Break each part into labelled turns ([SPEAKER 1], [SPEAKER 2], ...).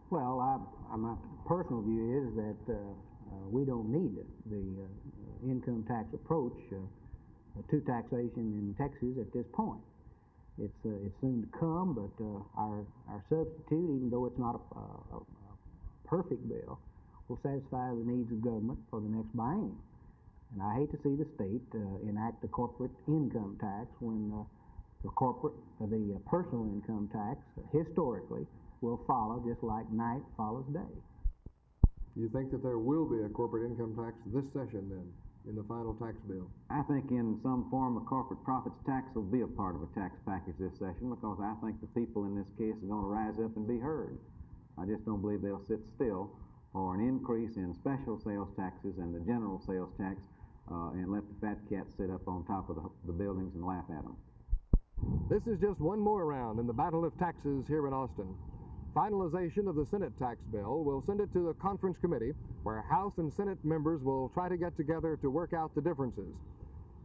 [SPEAKER 1] Well, my personal view is that we don't need the income tax approach to taxation in Texas at this point. It's soon to come, but our substitute, even though it's not a perfect bill, will satisfy the needs of government for the next biennium. And I hate to see the state enact the corporate income tax when the personal income tax historically will follow just like night follows day.
[SPEAKER 2] You think that there will be a corporate income tax this session then, in the final tax bill?
[SPEAKER 3] I think in some form a corporate profits tax will be a part of a tax package this session, because I think the people in this case are going to rise up and be heard. I just don't believe they'll sit still for an increase in special sales taxes and the general sales tax and let the fat cats sit up on top of the buildings and laugh at them.
[SPEAKER 2] This is just one more round in the battle of taxes here in Austin. Finalization of the Senate tax bill will send it to the conference committee, where House and Senate members will try to get together to work out the differences.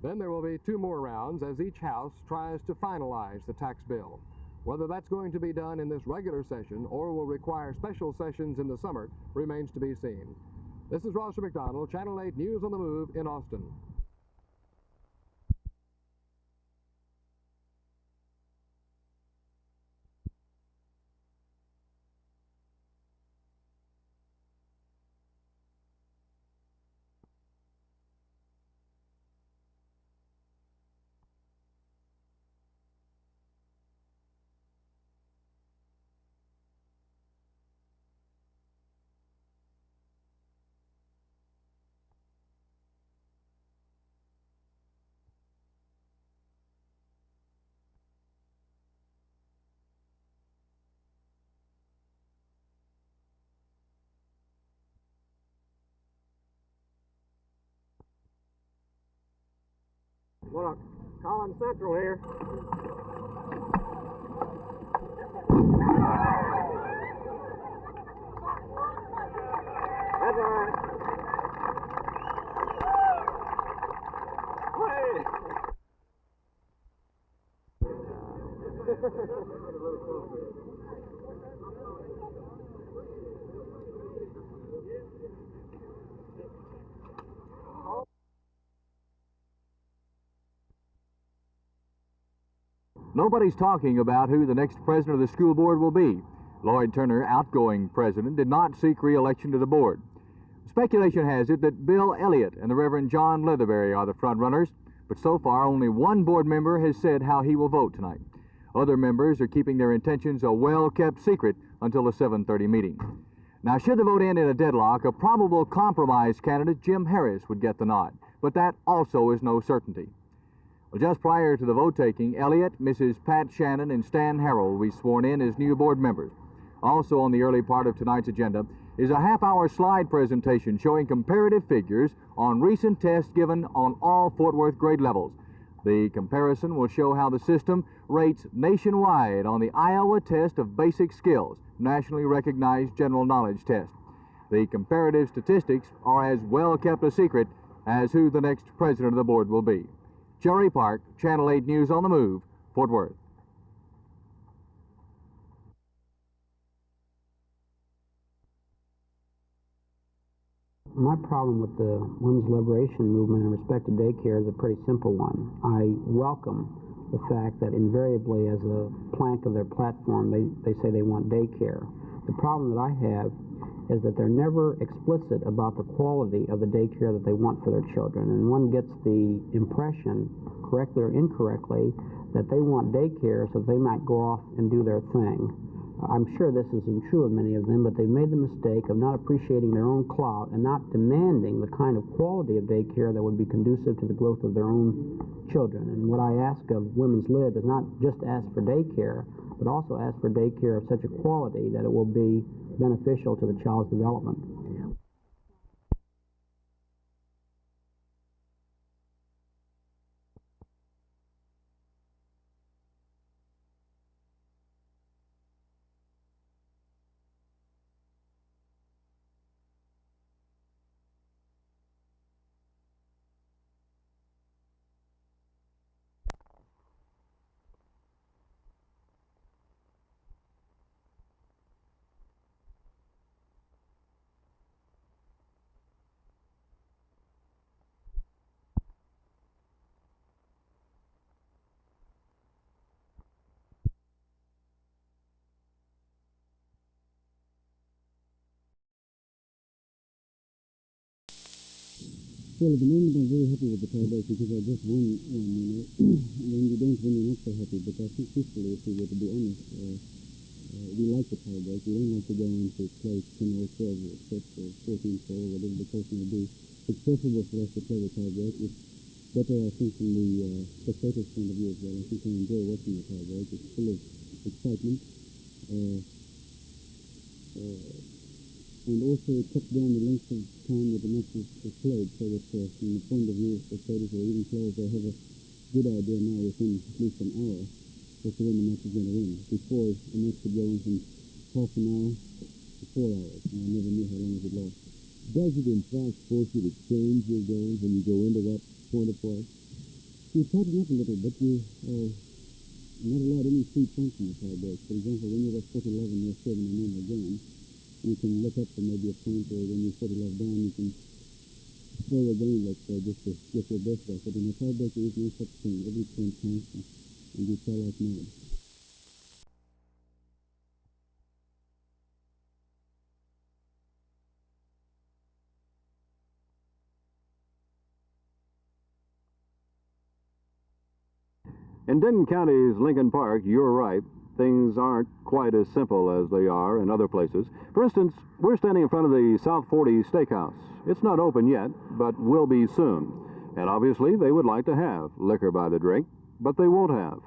[SPEAKER 2] Then there will be two more rounds as each house tries to finalize the tax bill. Whether that's going to be done in this regular session or will require special sessions in the summer remains to be seen. This is Ross McDonald, Channel 8 News on the Move in Austin.
[SPEAKER 4] Well, Collins Central here. That's all right. Hey!
[SPEAKER 5] Nobody's talking about who the next president of the school board will be. Lloyd Turner, outgoing president, did not seek re-election to the board. Speculation has it that Bill Elliott and the Reverend John Leatherberry are the front-runners, but so far only one board member has said how he will vote tonight. Other members are keeping their intentions a well-kept secret until the 7:30 meeting. Now, should the vote end in a deadlock, a probable compromise candidate, Jim Harris, would get the nod, but that also is no certainty. Well, just prior to the vote-taking, Elliott, Mrs. Pat Shannon, and Stan Harrell will be sworn in as new board members. Also on the early part of tonight's agenda is a half-hour slide presentation showing comparative figures on recent tests given on all Fort Worth grade levels. The comparison will show how the system rates nationwide on the Iowa Test of Basic Skills, nationally recognized general knowledge test. The comparative statistics are as well kept a secret as who the next president of the board will be. Jerry Park, Channel 8 News on the Move, Fort Worth.
[SPEAKER 1] My problem with the women's liberation movement in respect to daycare is a pretty simple one. I welcome the fact that invariably as a plank of their platform they say they want daycare. The problem that I have is that they're never explicit about the quality of the daycare that they want for their children. And one gets the impression, correctly or incorrectly, that they want daycare so they might go off and do their thing. I'm sure this isn't true of many of them, but they've made the mistake of not appreciating their own clout and not demanding the kind of quality of daycare that would be conducive to the growth of their own children. And what I ask of Women's Lib is not just to ask for daycare, but also ask for daycare of such a quality that it will be beneficial to the child's development.
[SPEAKER 6] Well, at the moment I'm very happy with the tie-break because I just won one, you know. When you don't win, you're not so happy, but I think truthfully, if we were to be honest, we like the tie-break. We don't like to go on to play 10 or 12 or 6 or 14 or whatever the case may be. It's preferable for us to play the tie-break. It's better, I think, from the spectator's point of view as well. I think I enjoy watching the tie-break. It's full of excitement. And also it cuts down the length of time that the match is played, so that from the point of view of spectators or even players, they have a good idea now within at least an hour as to when the match is going to win. Before, a match could go on from half an hour to 4 hours, and I never knew how long it would last.
[SPEAKER 7] Does it in fact force you to change your game when you go into that point of play?
[SPEAKER 6] You tighten up a little bit. You not allowed any free points in the tie-break. For example, when you're at 40-11, you're serving a normal game. You can look up for maybe a point, or when you're 40-love down, you can throw a game, let's say, just to get your best off it. In a tie-break, there is no such thing. Every point counts, and you try like mad.
[SPEAKER 8] In Denton County's Lincoln Park, you're right. Things aren't quite as simple as they are in other places. For instance, we're standing in front of the South 40 Steakhouse. It's not open yet, but will be soon. And obviously, they would like to have liquor by the drink, but they won't have.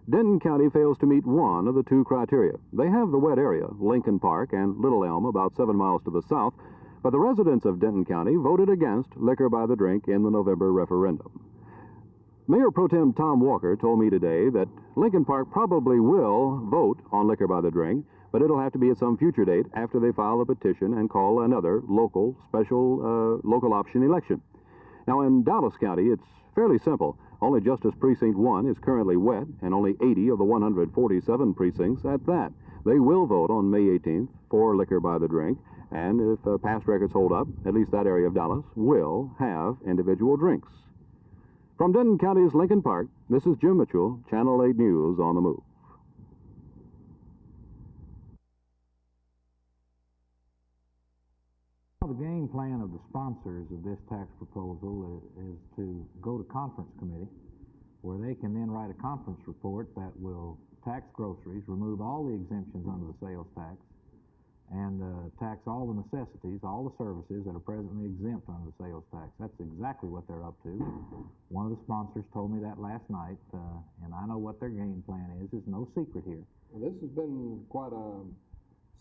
[SPEAKER 8] Denton County fails to meet one of the two criteria. They have the wet area, Lincoln Park and Little Elm, about 7 miles to the south, but the residents of Denton County voted against liquor by the drink in the November referendum. Mayor Pro Tem Tom Walker told me today that Lincoln Park probably will vote on liquor by the drink, but it'll have to be at some future date after they file a petition and call another local option election. Now, in Dallas County, it's fairly simple. Only Justice Precinct 1 is currently wet, and only 80 of the 147 precincts at that. They will vote on May 18th for liquor by the drink, and if past records hold up, at least that area of Dallas will have individual drinks. From Denton County's Lincoln Park, this is Jim Mitchell, Channel 8 News on the Move.
[SPEAKER 9] The game plan of the sponsors of this tax proposal is to go to conference committee, where they can then write a conference report that will tax groceries, remove all the exemptions under the sales tax, and tax all the necessities, all the services that are presently exempt under the sales tax. That's exactly what they're up to. One of the sponsors told me that last night, and I know what their game plan is. There's no secret here.
[SPEAKER 2] Well, this has been quite a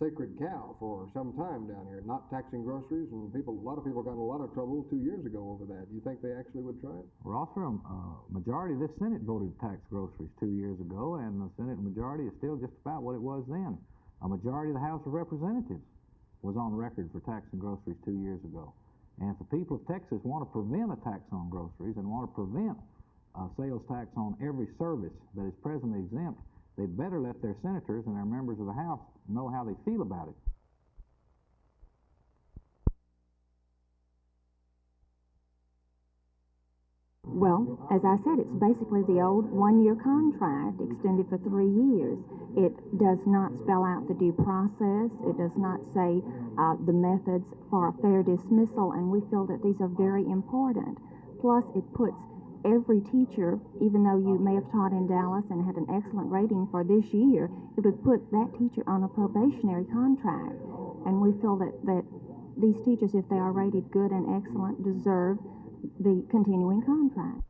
[SPEAKER 2] sacred cow for some time down here, not taxing groceries, and a lot of people got in a lot of trouble 2 years ago over that. Do you think they actually would try it?
[SPEAKER 9] Rosser, majority of this Senate voted to tax groceries 2 years ago, and the Senate majority is still just about what it was then. A majority of the House of Representatives was on record for taxing groceries 2 years ago. And if the people of Texas want to prevent a tax on groceries and want to prevent a sales tax on every service that is presently exempt, they'd better let their senators and their members of the House know how they feel about it.
[SPEAKER 10] Well, as I said, it's basically the old one-year contract extended for 3 years. It does not spell out the due process. It does not say the methods for a fair dismissal, and we feel that these are very important. Plus, it puts every teacher, even though you may have taught in Dallas and had an excellent rating for this year, it would put that teacher on a probationary contract. And we feel that these teachers, if they are rated good and excellent, deserve the continuing contract.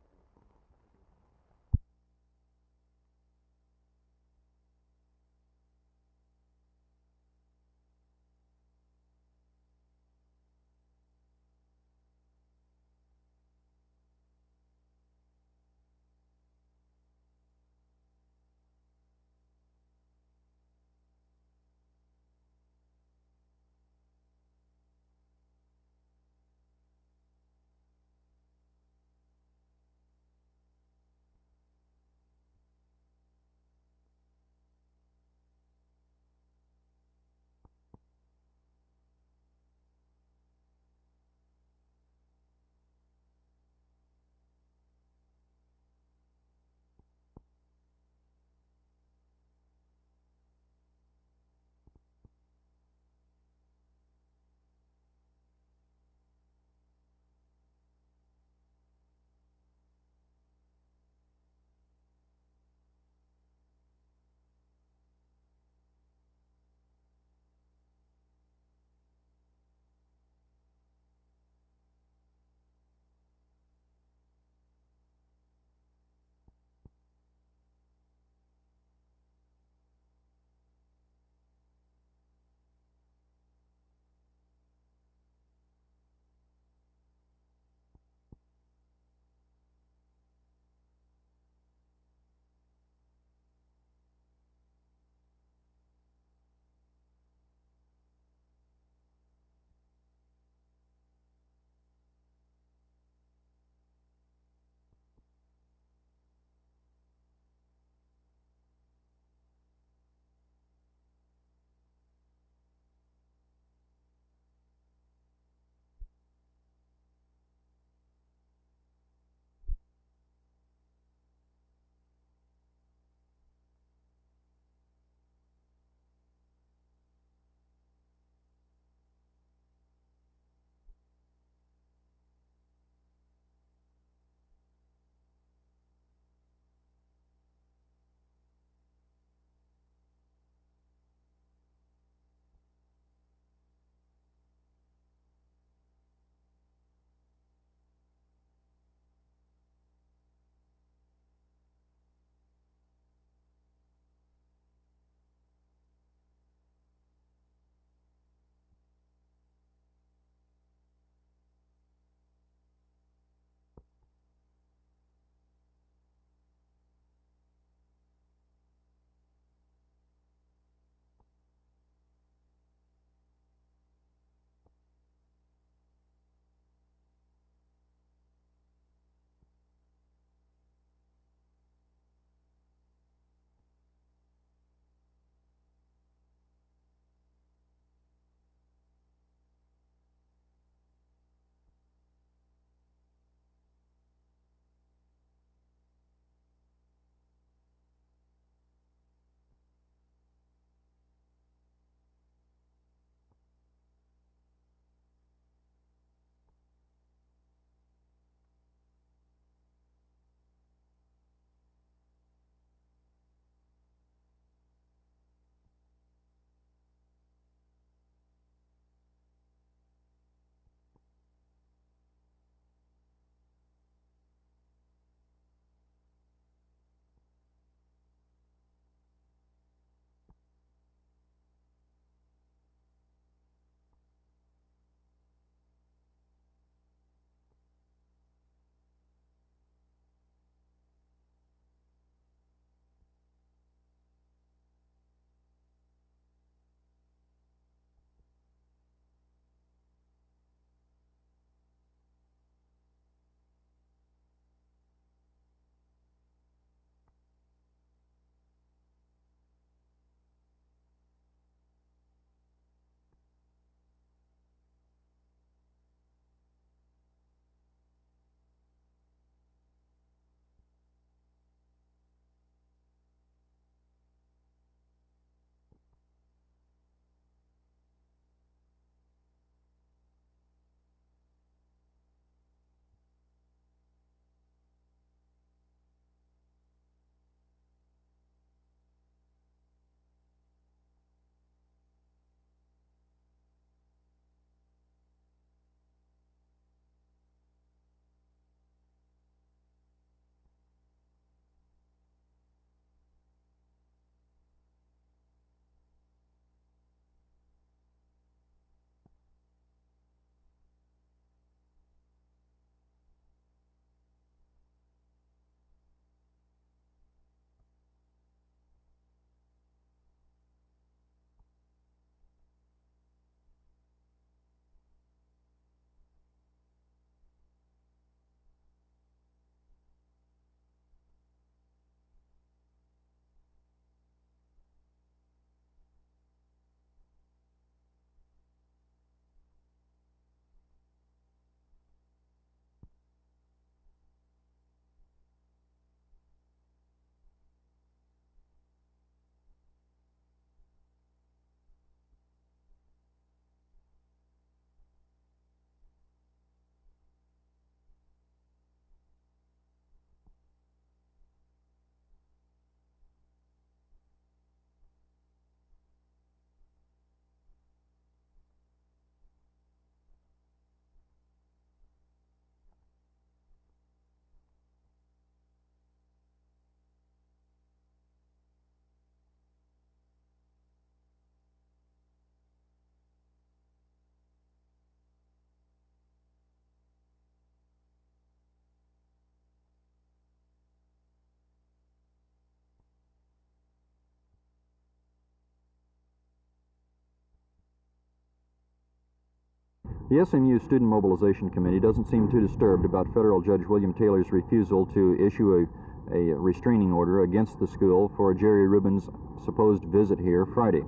[SPEAKER 8] The SMU Student Mobilization Committee doesn't seem too disturbed about Federal Judge William Taylor's refusal to issue a restraining order against the school for Jerry Rubin's supposed visit here Friday.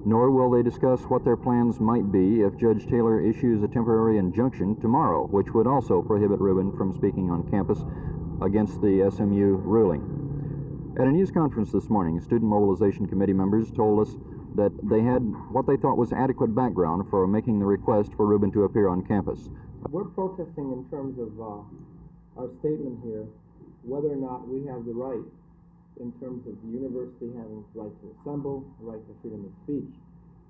[SPEAKER 8] Nor will they discuss what their plans might be if Judge Taylor issues a temporary injunction tomorrow, which would also prohibit Rubin from speaking on campus against the SMU ruling. At a news conference this morning, Student Mobilization Committee members told us that they had what they thought was adequate background for making the request for Rubin to appear on campus.
[SPEAKER 11] We're protesting in terms of our statement here, whether or not we have the right, in terms of the university having the right to assemble, the right to freedom of speech.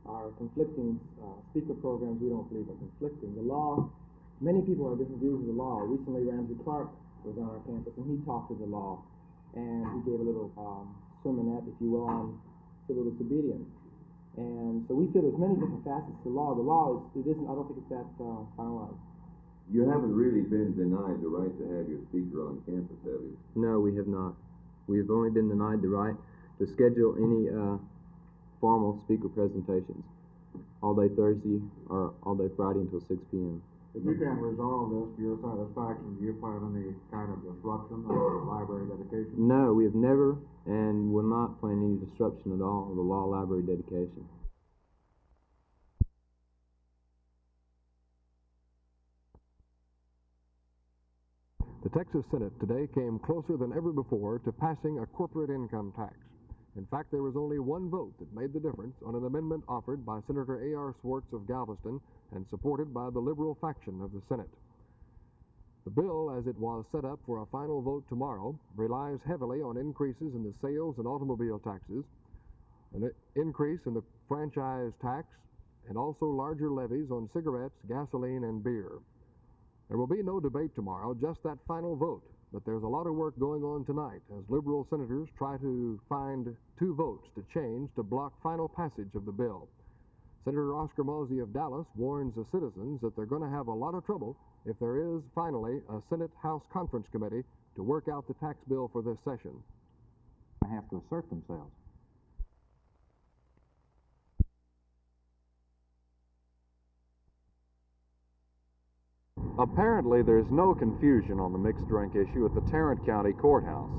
[SPEAKER 11] Our conflicting speaker programs, we don't believe are conflicting. The law, many people have different views of the law. Recently, Ramsey Clark was on our campus, and he talked to the law, and he gave a little sermonette, if you will, on civil disobedience. And so we feel there's many different facets to the law. The law isn't, I don't think it's that finalized.
[SPEAKER 7] You haven't really been denied the right to have your speaker on campus, have you?
[SPEAKER 12] No, we have not. We've only been denied the right to schedule any formal speaker presentations all day Thursday or all day Friday until 6 p.m.
[SPEAKER 9] If you can't resolve this to your satisfaction, do you plan any kind of disruption of the library dedication?
[SPEAKER 12] No, we have never and will not plan any disruption at all of the law library dedication.
[SPEAKER 2] The Texas Senate today came closer than ever before to passing a corporate income tax. In fact, there was only one vote that made the difference on an amendment offered by Senator A.R. Schwartz of Galveston and supported by the liberal faction of the Senate. The bill, as it was set up for a final vote tomorrow, relies heavily on increases in the sales and automobile taxes, an increase in the franchise tax, and also larger levies on cigarettes, gasoline, and beer. There will be no debate tomorrow, just that final vote. But there's a lot of work going on tonight as liberal senators try to find 2 votes to change to block final passage of the bill. Senator Oscar Mauzy of Dallas warns the citizens that they're going to have a lot of trouble if there is finally a Senate-House Conference Committee to work out the tax bill for this session.
[SPEAKER 9] They have to assert themselves.
[SPEAKER 8] Apparently, there's no confusion on the mixed drink issue at the Tarrant County Courthouse.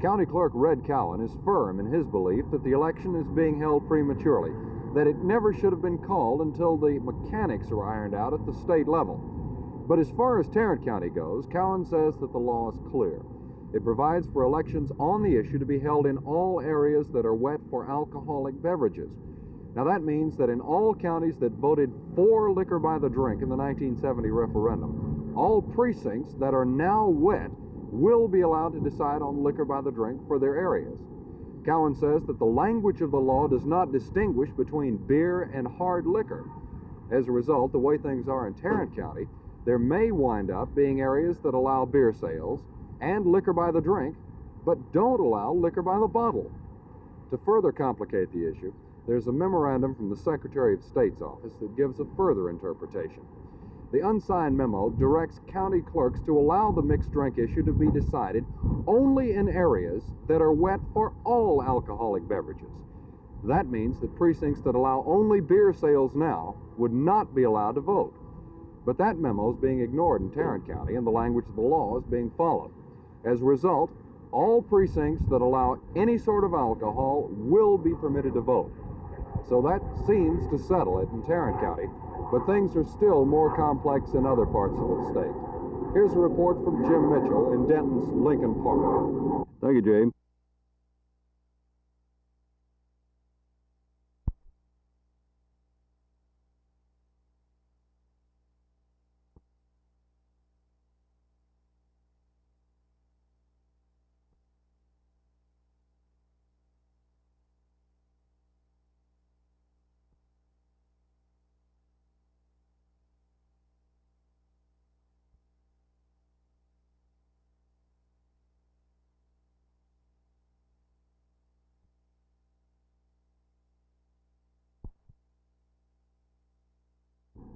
[SPEAKER 8] County Clerk Red Cowan is firm in his belief that the election is being held prematurely, that it never should have been called until the mechanics are ironed out at the state level. But as far as Tarrant County goes, Cowan says that the law is clear. It provides for elections on the issue to be held in all areas that are wet for alcoholic beverages. Now that means that in all counties that voted for liquor by the drink in the 1970 referendum, all precincts that are now wet will be allowed to decide on liquor by the drink for their areas. Cowan says that the language of the law does not distinguish between beer and hard liquor. As a result, the way things are in Tarrant County, there may wind up being areas that allow beer sales and liquor by the drink, but don't allow liquor by the bottle. To further complicate the issue, there's a memorandum from the Secretary of State's office that gives a further interpretation. The unsigned memo directs county clerks to allow the mixed drink issue to be decided only in areas that are wet for all alcoholic beverages. That means that precincts that allow only beer sales now would not be allowed to vote. But that memo is being ignored in Tarrant County, and the language of the law is being followed. As a result, all precincts that allow any sort of alcohol will be permitted to vote. So that seems to settle it in Tarrant County, but things are still more complex in other parts of the state. Here's a report from Jim Mitchell in Denton's Lincoln Park. Thank you, Jay.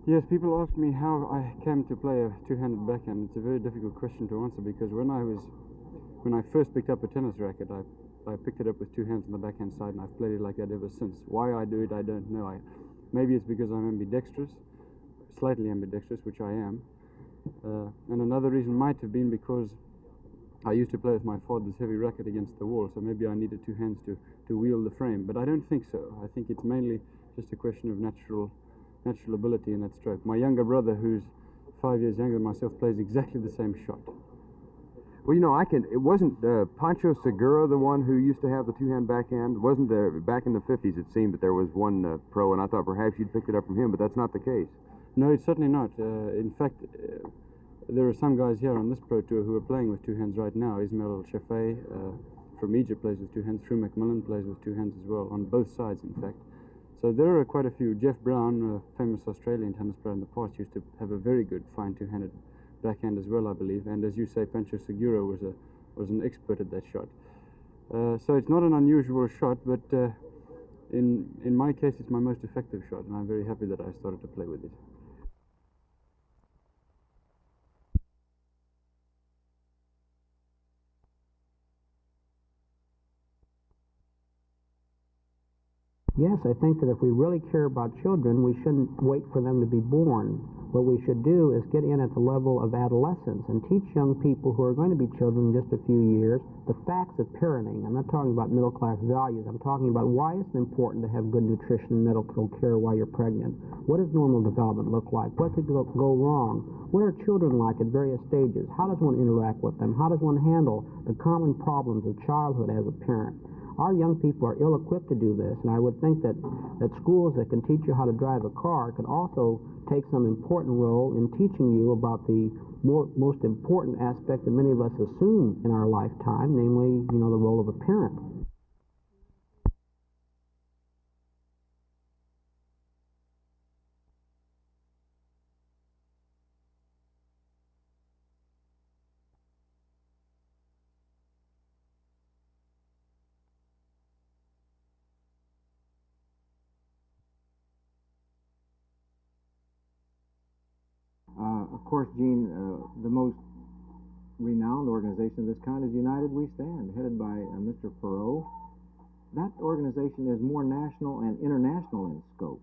[SPEAKER 6] Yes, people ask me how I came to play a two-handed backhand. It's a very difficult question to answer because when I first picked up a tennis racket, I picked it up with 2 hands on the backhand side, and I've played it like that ever since. Why I do it, I don't know. Maybe it's because I'm ambidextrous. slightly ambidextrous, which I am. And another reason might have been because I used to play with my father's heavy racket against the wall, so maybe I needed two hands to wield the frame. But I don't think so. I think it's mainly just a question of natural ability in that stroke. My younger brother, who's 5 years younger than myself, plays exactly the same shot.
[SPEAKER 13] Well, you know, it wasn't Pancho Segura the one who used to have the two-hand backhand? Wasn't there, back in the 50s it seemed that there was one pro, and I thought perhaps you'd picked it up from him, but that's not the case.
[SPEAKER 6] No, it's certainly not. In fact, there are some guys here on this pro tour who are playing with two hands right now. Ismail El-Shafei from Egypt plays with two hands. Drew McMillan plays with two hands as well, on both sides, in fact. So there are quite a few. Jeff Brown, a famous Australian tennis player in the past, used to have a very good fine two-handed backhand as well, I believe. And as you say, Pancho Segura was an expert at that shot. So it's not an unusual shot, but in my case, it's my most effective shot, and I'm very happy that I started to play with it.
[SPEAKER 1] Yes, I think that if we really care about children, we shouldn't wait for them to be born. What we should do is get in at the level of adolescence and teach young people who are going to be children in just a few years the facts of parenting. I'm not talking about middle-class values. I'm talking about why it's important to have good nutrition and medical care while you're pregnant. What does normal development look like? What could go wrong? What are children like at various stages? How does one interact with them? How does one handle the common problems of childhood as a parent? Our young people are ill-equipped to do this, and I would think that schools that can teach you how to drive a car can also take some important role in teaching you about the most important aspect that many of us assume in our lifetime, namely, the role of a parent.
[SPEAKER 3] Of course, Gene, the most renowned organization of this kind is United We Stand, headed by Mr. Perot. That organization is more national and international in scope.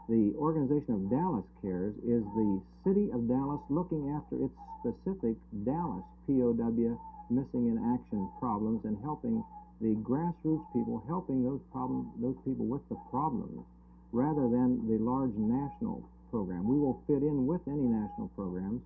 [SPEAKER 3] The organization of Dallas Cares is the city of Dallas looking after its specific Dallas POW missing in action problems and helping the grassroots people, helping those people with the problems, rather than the large national program. We will fit in with any national programs.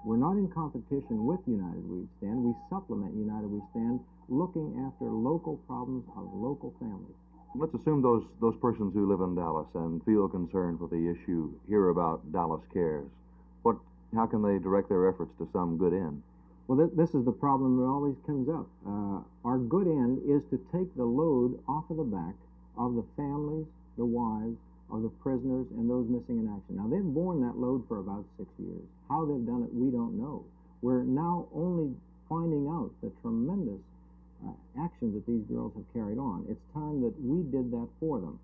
[SPEAKER 3] We're not in competition with United We Stand. We supplement United We Stand, looking after local problems of local families.
[SPEAKER 8] Let's assume those persons who live in Dallas and feel concerned with the issue hear about Dallas Cares. How can they direct their efforts to some good end?
[SPEAKER 3] Well, this is the problem that always comes up. Our good end is to take the load off of the back of the families, the wives, of the prisoners and those missing in action. Now, they've borne that load for about 6 years. How they've done it, we don't know. We're now only finding out the tremendous actions that these girls have carried on. It's time that we did that for them.